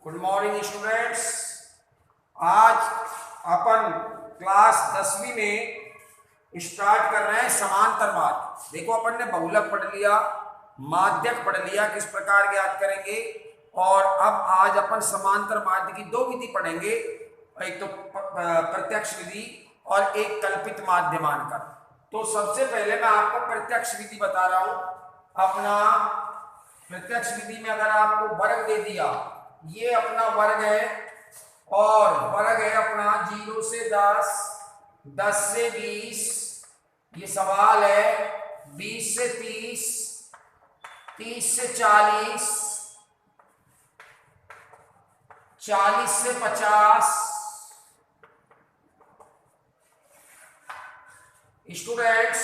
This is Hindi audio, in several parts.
Good morning students. आज अपन क्लास 10वीं में स्टार्ट कर रहे हैं समांतर माध्य। देखो अपन ने बहुलक पढ़ लिया, माध्यक पढ़ लिया, किस प्रकार ज्ञात करेंगे। और अब आज अपन समांतर माध्य की दो विधि पढ़ेंगे, एक तो प्रत्यक्ष विधि और एक कल्पित माध्य मानकर। तो सबसे पहले मैं आपको प्रत्यक्ष विधि बता रहा हूं। अपना प्रत्यक्ष विधि में अगर आपको वर्ग दे दिया, ये अपना वर्ग है और वर्ग है अपना 0 से 10, 10 से 20, ये सवाल है 20 से 30, 30 से 40, 40 से 50। स्टूडेंट्स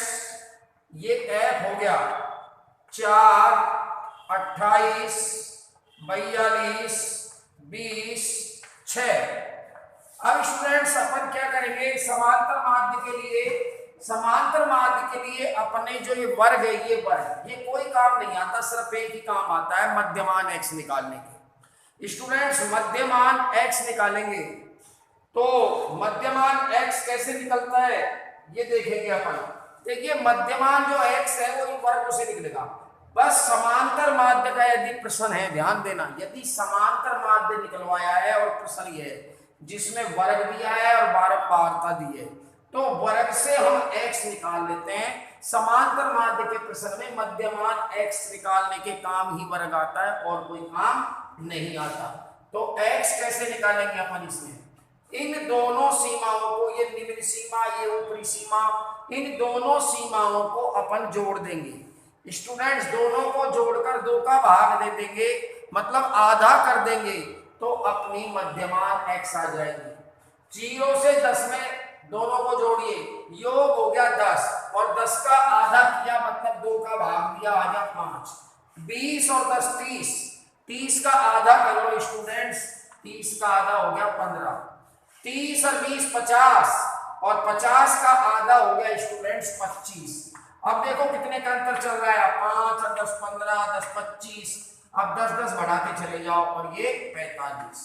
ये एफ हो गया 4, 28, 42, 20, 6। अब स्टूडेंट्स अपन क्या करेंगे, समांतर माध्य के लिए अपने जो ये वर्ग है, ये वर्ग, ये कोई काम नहीं आता, सिर्फ एक ही काम आता है, मध्यमान x निकालने के। स्टूडेंट्स मध्यमान x निकालेंगे तो मध्यमान x कैसे निकलता है ये देखेंगे अपन। देखिए मध्यमान जो x है वो इन वर्गों से निकलेगा। बस समांतर माध्य का यदि प्रश्न है, ध्यान देना, यदि समांतर माध्य निकलवाया है और प्रश्न ये है जिसमें वर्ग दिया है और बारंबारता दी है, तो वर्ग से हम x निकाल लेते हैं। समांतर माध्य के प्रश्न में मध्यमान x निकालने के काम ही वर्ग आता है और कोई काम नहीं आता। तो x कैसे निकालेंगे अपन इसमें, इन दोनों सीमाओं को, ये निम्न सीमा, ये ऊपरी सीमा, इन दोनों सीमाओं को अपन जोड़ देंगे। स्टूडेंट्स दोनों को जोड़कर 2 का भाग दे देंगे, मतलब आधा कर देंगे, तो अपनी मध्यमान x आ जाएगी। 0 से 10 में दोनों को जोड़िए, योग हो गया 10 और 10 का आधा किया, मतलब 2 का भाग दिया, आ गया 5। 20 और 10 30, 30 का आधा करो स्टूडेंट्स, 30 का आधा हो गया 15। 30 और 20 50 और 50 का आधा हो गया स्टूडेंट्स 25। अब देखो कितने का अंतर चल रहा है, 5 और 10 15, 10 25। अब 10 10 बढ़ाते चले जाओ और ये 45।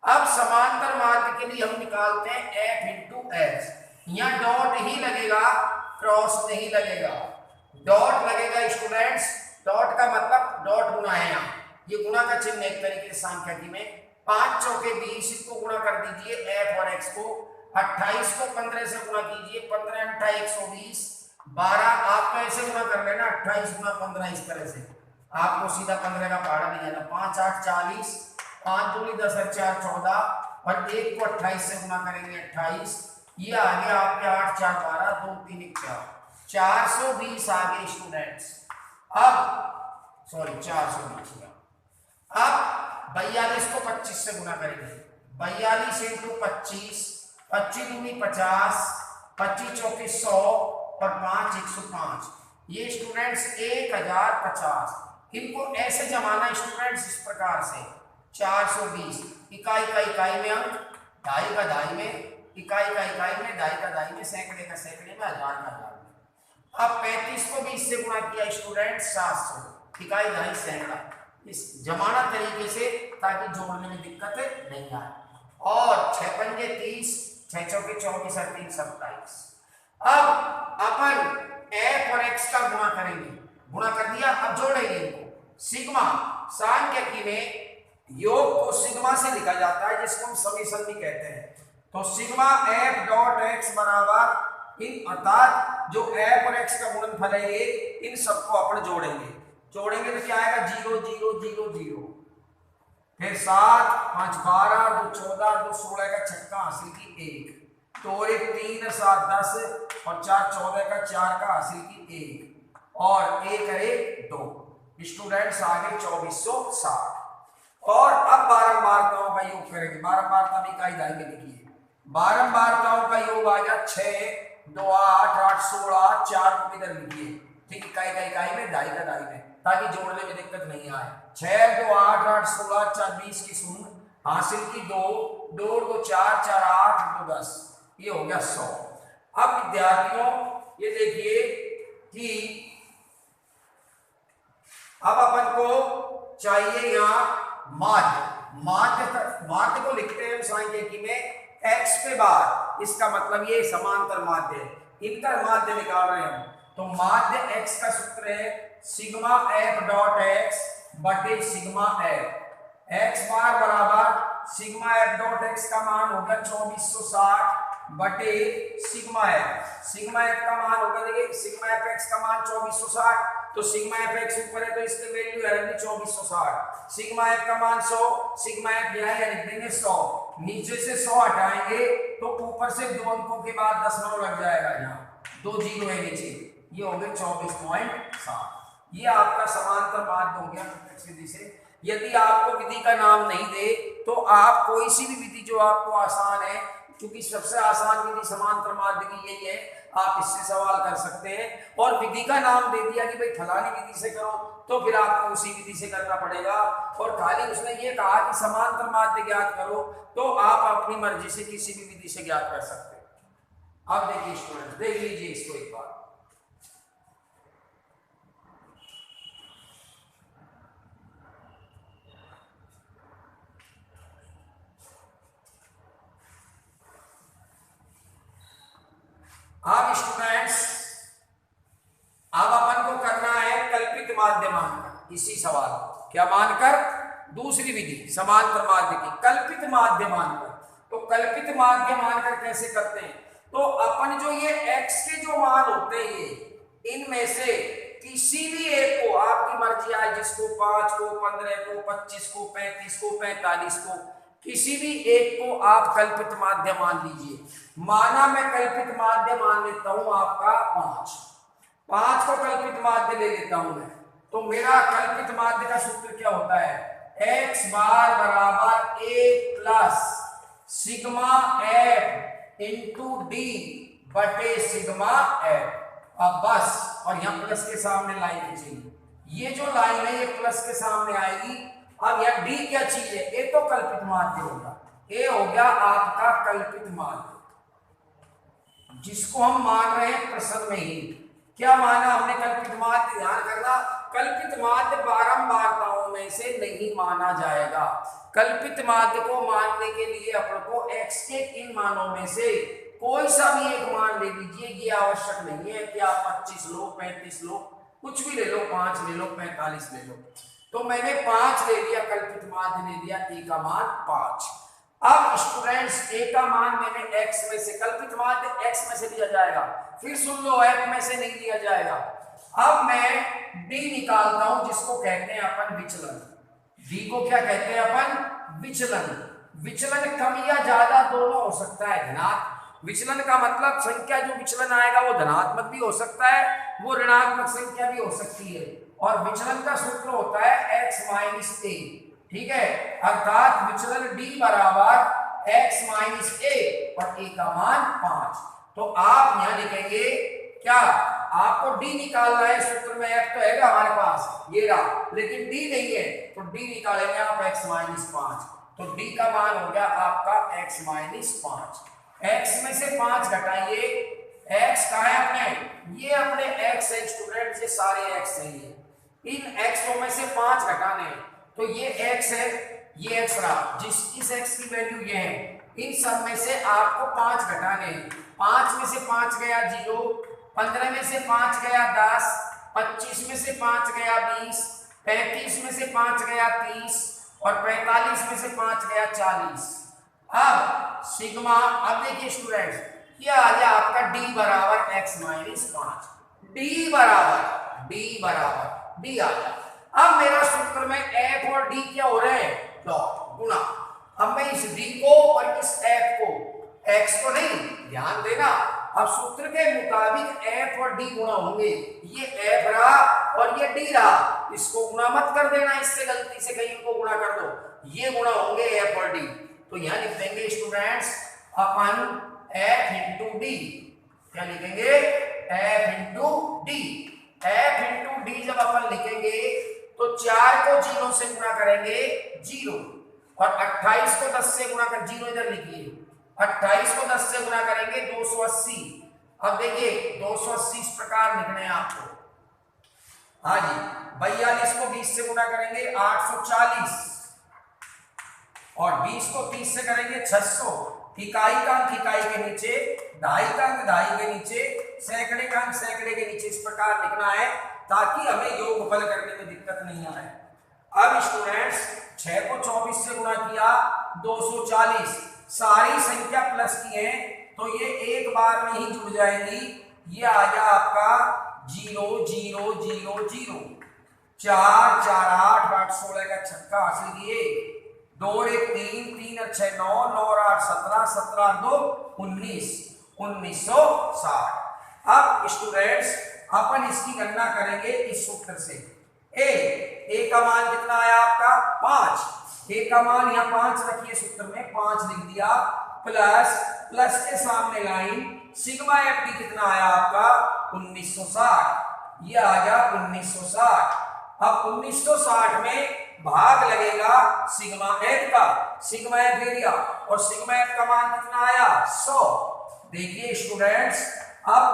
अब समांतर माध्य के लिए हम निकालते हैं f इंटू एच। यहाँ डॉट ही लगेगा, क्रॉस नहीं लगेगा। डॉट लगेगा स्टूडेंट्स, डॉट का मतलब डॉट गुना है, यहाँ ये गुना का चिन्ह एक तरीके से सांख्यिकी में 5 चौके 20, इसको गुणा कर दीजिए f और x को। 28 को 15 से गुणा कीजिए, 15 × 120, 12। आपको ऐसे गुणा कर लेना, 28 गुना 15, इस तरह से आपको सीधा 15 का पहाड़ा नहीं जाना। 5 8 40, 5 दूनी 10 और 4 14, और 1 को 28 से गुणा करेंगे 28, ये आ गया आपके 8 4 12, 2 3 1 4, 420 आ गए स्टूडेंट्स। अब सॉरी 420 हुआ। अब 42 को 25 से गुणा करेंगे, 42 × 25, 25 दूनी 50, 25 चौके 100 और 5 105। ये स्टूडेंट्स 1050। इनको ऐसे जमाना स्टूडेंट्स इस प्रकार से, 420 इकाई का इकाई में अंक, ढाई का ढाई में, इकाई का इकाई में, ढाई का ढाई में, सैकड़े का सैकड़े में, हजार का हजार में। अब 35 को 20 से गुणा किया स्टूडेंट्स 700, इकाई ढाई सैकड़ा, इस जमाना तरीके से, ताकि जोड़ने में दिक्कत नहीं आए। और 6 पंजे 30, 6 चौके 24 और 3 27। अब अपन f और x का गुणा करेंगे, गुणा कर दिया, अब जोड़ेंगे इनको। सिग्मा सांख्यिकी में योग को सिग्मा से लिखा जाता है, जिसको हम समेशन भी कहते हैं। तो सिग्मा f डॉट x बराबर इन, अर्थात जो f और x का गुणनफल है ये, इन सबको अपन जोड़ेंगे। जोड़ेंगे तो क्या आएगा, 0 0 0 0, फिर 7 5 12, 2 14, 2 16 का छक्का हासिल की 1, तो 1 3 7 10 और 4 14 का 4 का हासिल की 1 और 1 करे 2। स्टूडेंट्स आगे 2460। और अब बारंबारताओं का योग करेंगे। बारंबारता भी इकाई ढाई में लिखिए। बारंबारताओं का योग आ गया 6 2 8 8 16, 4 को इधर लिखिए, ठीक, इकाई का इकाई में, ढाई का ढाई में, ताकि जोड़ने में दिक्कत नहीं आए। 6 2 8 8 16, 4 20 की 0 हासिल की 2 2 2 4 4 8 2 10, ये हो गया 100। अब विद्यार्थियों ये देखिए कि अब अपन को चाहिए यहाँ माध्य। माध्य को लिखते हैं सांख्यिकी में x पे बार, इसका मतलब ये समांतर माध्य है, इनका माध्य निकाल रहे हैं हम। तो माध्य x का सूत्र है सिग्मा f डॉट x बटे सिग्मा f। x बार बराबर सिग्मा f डॉट x का मान होगा 2460 बटे सिग्मा f। सिग्मा f का मान होगा, देखिए सिग्मा f x का मान 2460, तो सिग्मा एफ एक्स ऊपर है तो इसकी वैल्यू है 2460। सिग्मा एफ का मान 100, सिग्मा एफ यहाँ लिख देंगे 100, नीचे से 100 हटाएंगे तो ऊपर से 2 अंकों के बाद दशमलव लग जाएगा, यहाँ 2 जीरो है नीचे, ये हो गए 24.7। ये आपका समांतर माध्य हो गया प्रत्यक्ष विधि से। यदि आपको विधि का नाम नहीं दे तो आप कोई सी भी विधि जो आपको आसान है, क्योंकि सबसे आसान विधि समांतर माध्य की यही है, आप इससे सवाल कर सकते हैं। और विधि का नाम दे दिया कि भाई फलानी विधि से करो, तो फिर आपको उसी विधि से करना पड़ेगा। और खाली उसने ये कहा कि समांतर माध्य ज्ञात करो, तो आप अपनी मर्जी से किसी भी विधि से ज्ञात कर सकते हैं। अब देखिए स्टूडेंट, देख लीजिए इसको एक बार। अब स्टूडेंट्स, अब अपन को करना है कल्पित माध्य मानकर, इसी सवाल क्या मानकर, दूसरी विधि समांतर माध्य की कल्पित माध्य मानकर। तो कल्पित माध्य मानकर कैसे करते हैं, तो अपन जो ये x के जो मान होते हैं, ये इनमें से किसी भी एक को, आपकी मर्जी आए, जिसको 5 को, 15 को, 25 को, 35 को, 45 को, किसी भी एक को आप कल्पित माध्य मान लीजिए। माना मैं कल्पित माध्य मान लेता हूं आपका 5 को कल्पित माध्य ले लेता हूं मैं, तो मेरा कल्पित माध्य का सूत्र क्या होता है, x बार बराबर a plus sigma f into D बटे सिग्मा f। अब बस, और यहां प्लस के सामने लाइन खींचेंगे, ये जो लाइन है ये प्लस के सामने आएगी। अब यह डी क्या चीज है, ए तो कल्पित माध्य होगा, ए हो गया आपका कल्पित माध्य, जिसको हम मान रहे हैं प्रश्न में ही। क्या माना हमने कल्पित माध्य, ध्यान करना, कल्पित माध्य बारंबारताओं में से नहीं माना जाएगा। कल्पित माध्य को मानने के लिए अपन को x के इन मानों में से कोई सा भी एक मान ले लीजिए, ये आवश्यक नहीं है कि आप 25 लो, 35 लो, कुछ भी ले लो, 5 ले लो, 45 ले लो। तो मैंने 5 ले लिया, कल्पित माध्य ले लिया, ए का मान 5। अब स्टूडेंट्स, ए का मान मैंने x में से, कल्पित माध्य x में से लिया जाएगा, फिर सुन लो f में से नहीं लिया जाएगा। अब मैं d निकालता हूं, जिसको कहते हैं अपन विचलन। d को क्या कहते हैं अपन, विचलन। विचलन कम या ज्यादा दोनों हो सकता है। धनात्मक विचलन का मतलब संख्या जो विचलन आएगा वो धनात्मक भी हो सकता है, वो ऋणात्मक संख्या भी हो सकती है। और विचलन का सूत्र होता है x माइनस a, ठीक है, अर्थात विचलन d बराबर x माइनस a और a का मान 5। तो आप यहां लिखेंगे क्या, आपको d निकालना है, सूत्र में f तो है हमारे पास, ये रहा, लेकिन d नहीं है, तो d निकालेंगे आप x माइनस 5। तो d का मान हो गया आपका x माइनस 5। x में से 5 घटाइए, x कहाँ है अपने, ये अपने x है स्टूडेंट, ये सारे x है, ये इन x में से 5 घटाने हैं, तो ये x है, ये x रहा, इस x की वैल्यू ये है, इन सब में से आपको 5 घटाने हैं। 5 में से 5 गया 0, 15 में से 5 गया 10, 25 में से 5 गया 20, 35 में से 5 गया 30 और 45 में से 5 गया 40। अब सिग्मा, अब देखिए स्टूडेंट्स, क्या आ गया आपका d बराबर x माइनस 5, d बराबर d आ गया। अब मेरा सूत्र में f और d क्या हो रहे हैं, डॉट गुणा। अब मैं इस d को और इस f को, x को नहीं, ध्यान देना, अब सूत्र के मुताबिक f और d गुणा होंगे, ये f रहा और ये d रहा, इसको गुणा मत कर देना, इससे गलती से कहीं को गुणा कर दो, ये गुणा होंगे f और d। तो यहां लिख देंगे स्टूडेंट्स अपन f इंटू डी, क्या लिखेंगे, f into D. f into D जब अपन लिखेंगे तो 4 को 0 से गुणा करेंगे 0, और 28 को 10 से गुणा कर, 0 इधर लिखिए, 28 को 10 से गुणा करेंगे 280। अब देखिए 280 इस प्रकार लिखने हैं आपको, हाँ जी, 42 को 20 से गुणा करेंगे 840, और 20 को 30 से करेंगे 600, इकाई का अंक इकाई के नीचे, दहाई का अंक दहाई के नीचे, सैकड़े का अंक सैकड़े के नीचे, इस प्रकार लिखना है ताकि हमें योगफल करने में दिक्कत नहीं आए। अब स्टूडेंट्स 6 को 24 से गुणा किया 240, सारी संख्या प्लस की है तो ये एक बार में ही जुड़ जाएंगी। ये आ गया आपका 0 0 0 0, 4 4 8 8 16 का छक्का हासिल किए, 2 1 3 3 और 6 9 9 और 8 17 17 2 19 1960। अब स्टूडेंट्स अपन इसकी गणना करेंगे इस सूत्र से। ए का मान कितना आया आपका 5, ए का मान यहाँ 5 रखिए, सूत्र में 5 लिख दिया, प्लस के सामने लाइन सिग्मा एफ डी कितना आया आपका 1960, ये आ गया 1960। अब 1960 में भाग लगेगा सिग्मा एफ का, सिग्मा एफ एरिया, और सिग्मा एफ का मान कितना आया 100। देखिए स्टूडेंट्स अब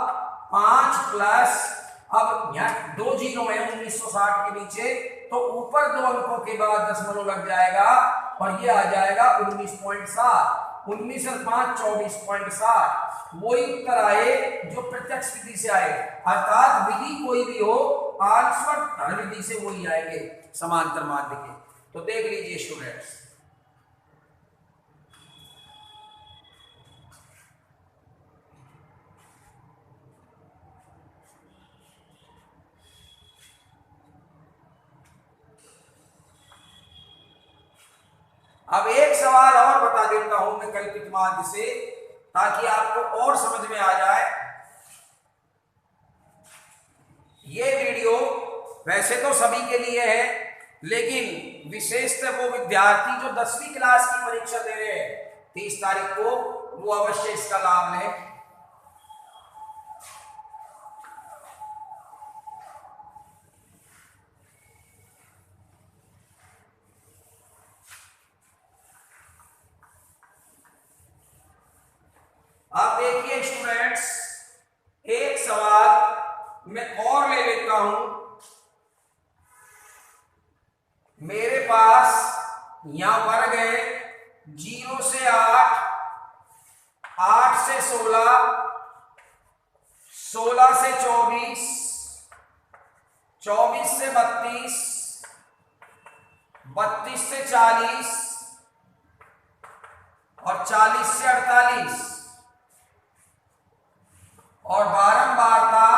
5 प्लस, अब यहाँ 2 जीरो है 1960 के नीचे, तो ऊपर 2 अंकों के बाद दशमलव लग जाएगा और ये आ जाएगा 19.7, 19 और 5 24.7। वही उत्तर आए जो प्रत्यक्ष विधि से आए, अर्थात विधि कोई भी हो आंसर धन विधि से वही आएंगे समांतर माध्य के। तो देख लीजिए स्टूडेंट्स, अब एक सवाल और बता देता हूं मैं कल्पित माध्य से, ताकि आपको और समझ में आ जाए। ये वीडियो वैसे तो सभी के लिए है, लेकिन विशेषतः वो विद्यार्थी जो 10वीं क्लास की परीक्षा दे रहे हैं 30 तारीख को, वो अवश्य इसका लाभ लें। अब देखिए स्टूडेंट्स, एक सवाल मैं और ले लेता हूं। मेरे पास यहां वर्ग है 0 से 8, 8 से 16, 16 से 24, 24 से 32, 32 से 40 और 40 से 48, और बारंबारता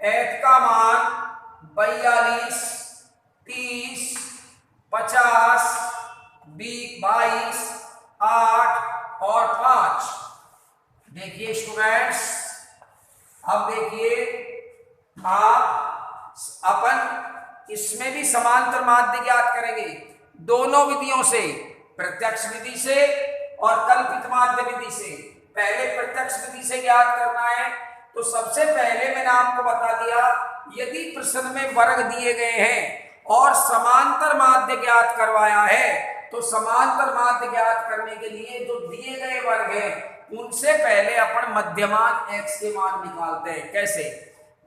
f का मान 42, 30, 50, 22, 8 और 5। देखिए स्टूडेंट्स, अब देखिए आप अपन इसमें भी समांतर माध्य ज्ञात करेंगे दोनों विधियों से, प्रत्यक्ष विधि से और कल्पित माध्य विधि से। पहले प्रत्यक्ष विधि से ज्ञात करना है, तो सबसे पहले मैंने आपको बता दिया, यदि प्रश्न में वर्ग दिए गए हैं और समांतर माध्य ज्ञात करवाया है, तो समांतर माध्य ज्ञात करने के लिए जो दिए गए वर्ग हैं उनसे पहले अपन मध्यमान x के मान निकालते हैं। कैसे?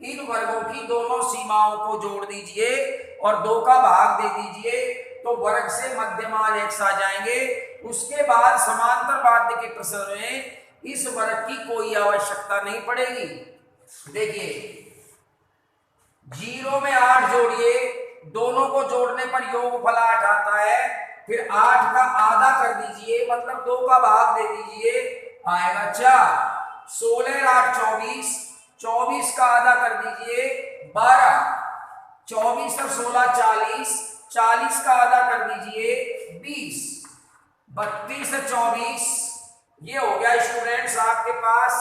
इन वर्गों की दोनों सीमाओं को जोड़ दीजिए और 2 का भाग दे दीजिए, तो वर्ग से मध्यमान x आ जाएंगे। उसके बाद समांतर माध्य के प्रश्न में इस वर्ग की कोई आवश्यकता नहीं पड़ेगी। देखिए 0 में 8 जोड़िए, दोनों को जोड़ने पर योगफल 8 आता है, फिर 8 का आधा कर दीजिए, मतलब 2 का भाग दे दीजिए, आएगा 4। 16 8 24, 24 का आधा कर दीजिए 12, 24 और 16 40, 40 का आधा कर दीजिए 20, 32 और 24, ये हो गया स्टूडेंट्स आपके पास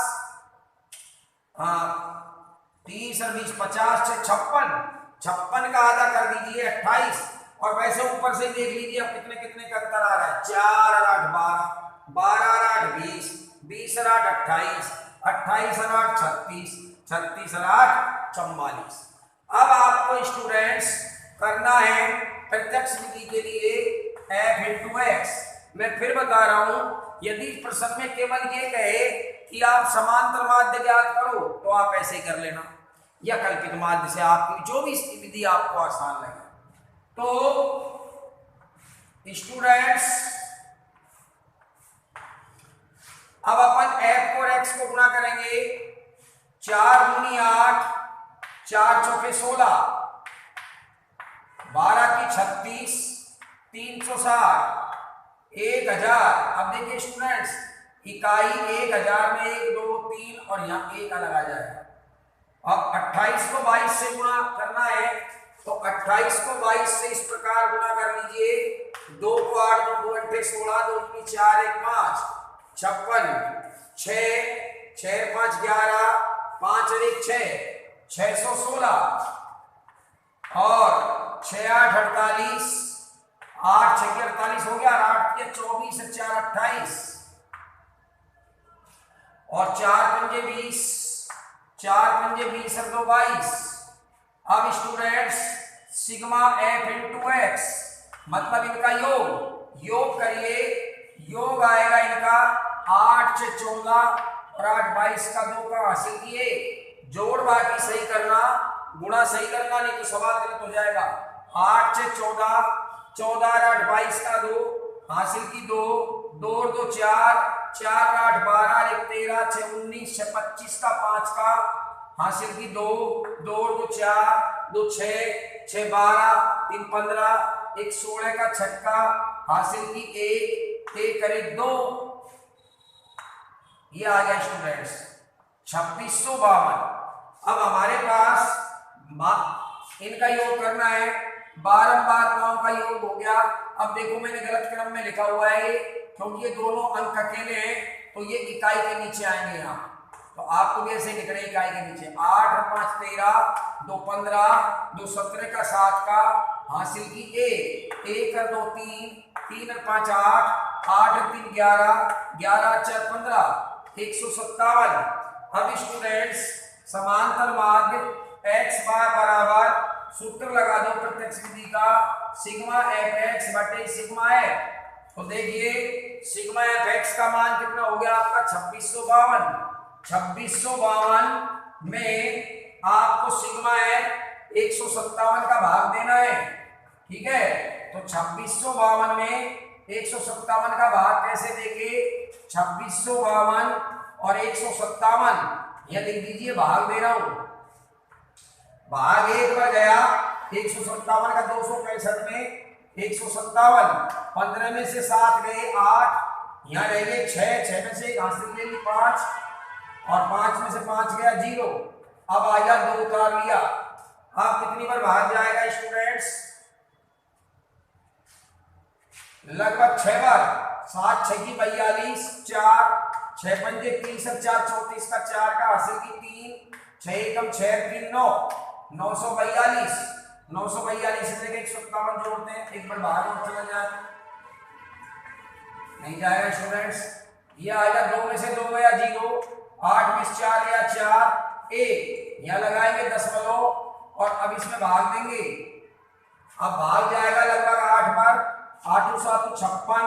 30 और 20 50 से 56, 56 का आधा कर दीजिए 28, और वैसे ऊपर से देख लीजिए अब कितने कितने का अंतर आ रहा है, 4 और 8 12, 12 और 8 20, 20 और 8 28, 28 और 8 36, 36 और 8 44। अब आपको स्टूडेंट्स करना है प्रत्यक्ष विधि के लिए f इंटू x। मैं फिर बता रहा हूं, यदि प्रश्न में केवल ये कहे कि आप समांतर माध्य ज्ञात करो तो आप ऐसे कर लेना, या कल्पित माध्य से, आपकी जो भी विधि आपको आसान लगे। तो स्टूडेंट्स करेंगे 4 दूनी 8, 4 चौके 16, 12 की 36, 360, 1000। अब देखिए स्टूडेंट्स, इकाई 1000 में 1 2 3 और यहाँ 1 अलग आ जाएगा। अब 28 को 22 से गुणा करना है, तो 28 को 22 से इस प्रकार गुणा कर लीजिए। 2 को 8, 2 2 16, 2 3 4 1 5, 56, 6 6 5 11, 5 और 1 6, 616 और 6 8 48, 8 6 के 48 हो गया, 8 के 24, 4 28 और 4 पंजे 20, 4 पंजे 20 और 2 22। अब students sigma F into x मतलब इनका योग करिए, योग आएगा इनका 8 6 14 और 8 22 का 2 का हासिल किए। जोड़ बाकी सही करना, गुणा सही करना, नहीं तो सवाल गलत हो जाएगा। 8 6 14, 14 और 8 22 का 2 हासिल की 2, 2 और 2 4, 4 8 12, 1 13, 6 19, 6 25 का 5 का हासिल की 2, 2 और 2 4, 2 6, 6 12, 3 15, 1 16 का 6 का हासिल की 1, 1 करे 2। ये आ गया स्टूडेंट्स 2652। अब हमारे पास इनका योग करना है, बारंबार पांव का योग हो गया। अब देखो मैंने गलत क्रम में लिखा हुआ है क्योंकि ये दोनों अंक अकेले हैं, तो ये इकाई के नीचे आएंगे यहाँ। तो आपको भी ऐसे लिख रहे हैं इकाई के नीचे। 8 और 5 13, 2 15, 2 17 का 7 का हासिल की 1, 1 और 2 3, 3 और 5 8, 8 और 3 11, 11 और 4 15, 157। अब स्टूडेंट्स समांतर माध्य x बार बराबर सूत्र लगा दो प्रत्यक्ष विधि का, सिग्मा एफ एक्स बटे सिग्मा एफ। तो देखिए सिग्मा एफ एक्स का मान कितना हो गया आपका 2652। 2652 में आपको सिग्मा एफ 157 का भाग देना है, ठीक है। तो 2652 में 157 का भाग कैसे देंगे? 2652 और 157 यह लिख दीजिए, भाग दे रहा हूं। भाग 1 पर गया 157 का 265 में 157, 15 में से 7 गए 8, यहाँ रह गए 6, 6 में से 1 हासिल ले ली 5 और 5 में से 5 गया 0। अब आया 2 उतार लिया। अब कितनी बार भाग जाएगा स्टूडेंट्स? लगभग 6 बार। 7 6 की 42, 4 6 पंजे 30 और 4 34 का 4 का हासिल की 3, 6 एकम 6 3 9, 942। 942 से लेकर 157 जोड़ते हैं, एक बार बाहर और चला जाए, नहीं जाएगा स्टूडेंट्स। ये आएगा 2 में से 2 गया 0, 8 में से 4 गया 4, 1 यहाँ लगाएंगे दशमलव और अब इसमें भाग देंगे। अब भाग जाएगा लगभग 8 बार। 8 7 56,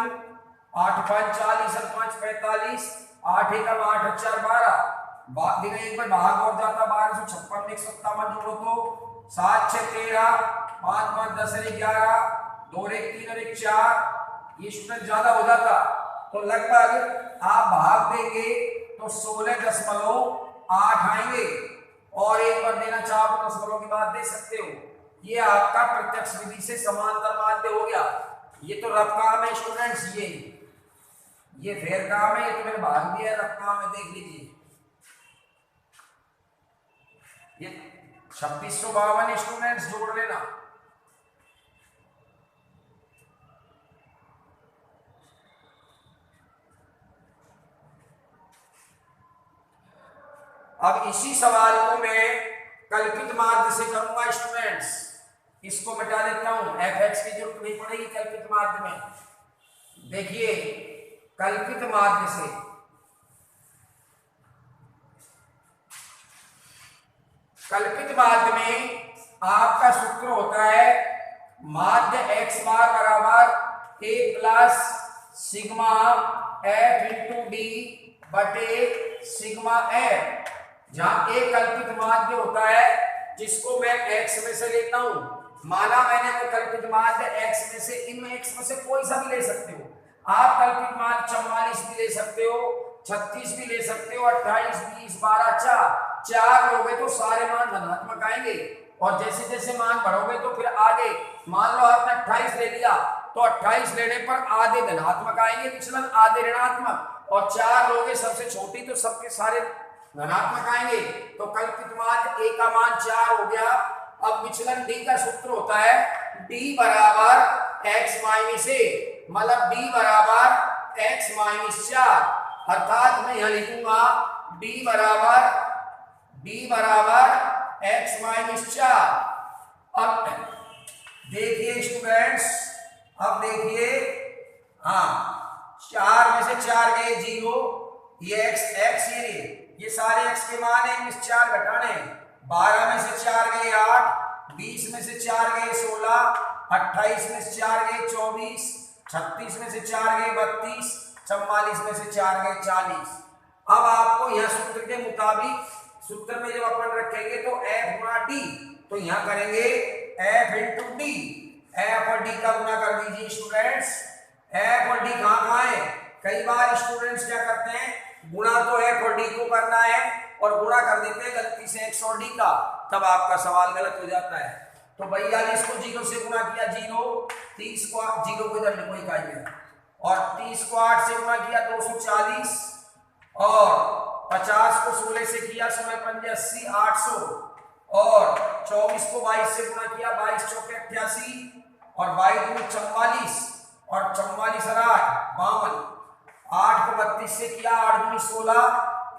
8 5 40 और 5 45, 8 एकम 8 और 4 12। एक बार भाग और जाता 1256 में 157 जोड़ो तो 7 6 13, 5 5 10 और 11, 2 और 1 3 और 1 4। ये स्टूडेंट ज्यादा हो जाता तो लगभग आप भाग देंगे तो 16.8 आएंगे और एक बार देना चाहो तो दशमलव की बात दे सकते हो। ये आपका प्रत्यक्ष विधि से समांतर माध्य हो गया। ये तो रफ काम है स्टूडेंट्स, ये फेर काम है, ये तो मैंने भाग दिया रफ काम है, देख लीजिए। ये 2652 स्टूडेंट्स जोड़ लेना। अब इसी सवाल को मैं कल्पित माध्य से करूंगा स्टूडेंट्स। इसको मिटा देता हूं, एफ एक्स की जरूरत नहीं पड़ेगी कल्पित माध्य में। देखिए कल्पित माध्य से कल्पित माध्य में आपका सूत्र होता है माध्य x बार बराबर a plus sigma f into D बटे सिग्मा f, जहां a कल्पित माध्य होता है जिसको मैं x में से लेता हूं। माना मैंने वो कल्पित माध्य x में से, इनमें x में से कोई सा भी ले सकते हो आप। कल्पित माध्य 44 भी ले सकते हो, 36 भी ले सकते हो, 28, 20, 12, 4 लोगे तो सारे मान धनात्मक आएंगे। और जैसे जैसे मान बढ़ोगे तो फिर आगे, मान लो आपने 28 ले लिया तो 28 लेने पर आधे धनात्मक आएंगे विचलन, आधे ऋणात्मक, और 4 लोगे सबसे छोटी तो सबके सारे धनात्मक आएंगे। तो कल्पित मान a का मान 4 हो गया। अब विचलन d का सूत्र होता है d बराबर x माइनस a, मतलब d बराबर x माइनस 4, अर्थात मैं यहां लिखूंगा d बराबर x माइनस 4। अब देखिए स्टूडेंट्स, अब देखिए, हाँ 4 में से 4 गए 0, ये x ये सारे x के मान है, इनमें 4 घटाने। 12 में से 4 गए 8, 20 में से 4 गए 16, 28 में से 4 गए 24, 36 में से 4 गए 32, 44 में से 4 गए 40। अब आपको यह सूत्र के मुताबिक, सूत्र में जब अपन रखेंगे तो f गुणा d, तो यहां करेंगे f इंटू d, f और d का गुणा कर दीजिए स्टूडेंट्स। f और d कहां है? कई बार स्टूडेंट्स क्या करते हैं, गुणा तो f और d को करना है और गुणा कर देते हैं गलती से x और d का, तब आपका सवाल गलत हो जाता है। तो 42 को 0 से गुणा किया 0, 30 को 0 को इधर लिखो इकाई में, और 30 को 8 से गुणा किया 240, और 50 को 16 से किया 16 पंजे 80, 800, और 24 को 22 से गुणा किया 22 चौके 88, और 22 में 44, और 44 और 8 52, 8 को 32 से किया 8 दूनी 16,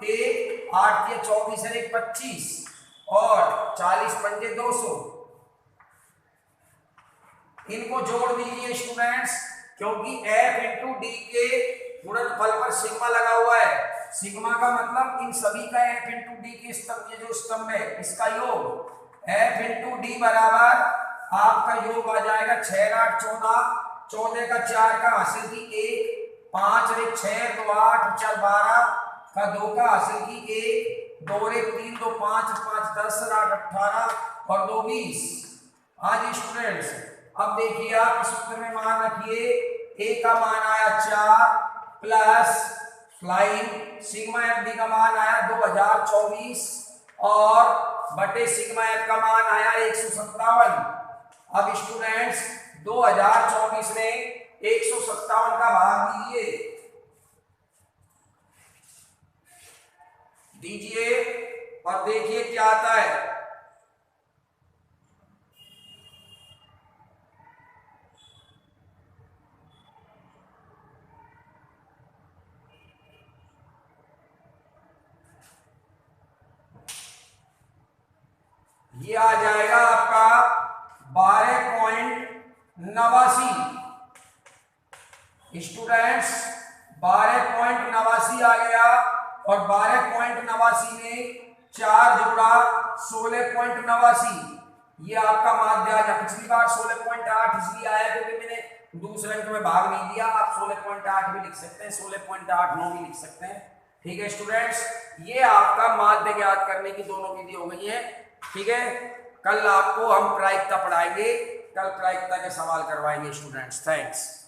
1 8 किया 24 और 1 25, और 40 पंजे 200। इनको जोड़ दीजिए स्टूडेंट्स, क्योंकि f इंटू डी के गुणनफल पर सिग्मा लगा हुआ है। सिग्मा का मतलब इन सभी का f इंटू डी के स्तंभ, ये जो स्तंभ है इसका योग, f इंटू डी बराबर आपका योग आ जाएगा 6 8 14, 14 का 4 का हासिल की 1, 5 रे 6 2 8 4 12 का 2 का हासिल की 1, 2 रे 3 2 5 5 10 8 18 और 2 20। आज स्टूडेंट्स अब देखिए आप इस सूत्र में मान रखिए, a का मान आया 4 plus flying sigma F D का मान आया 2024 और बटे सिग्मा एफ का मान आया 157। अब स्टूडेंट्स 2024 में 157 का भाग दीजिए और देखिए क्या आता है। ये आ जाएगा आपका 12.89 स्टूडेंट्स, 12.89 आ गया। और 12.89 में 4 जोड़ा 16.89, ये आपका माध्य आ गया। पिछली बार 16.8 इसलिए आया क्योंकि मैंने दूसरे अंक में भाग नहीं दिया। आप 16.8 भी लिख सकते हैं, 16.89 भी लिख सकते हैं। ठीक है स्टूडेंट्स, ये आपका माध्य ज्ञात करने की दोनों विधि हो गई है। ठीक है, कल आपको हम प्रायिकता पढ़ाएंगे, कल प्रायिकता के सवाल करवाएंगे स्टूडेंट्स। थैंक्स।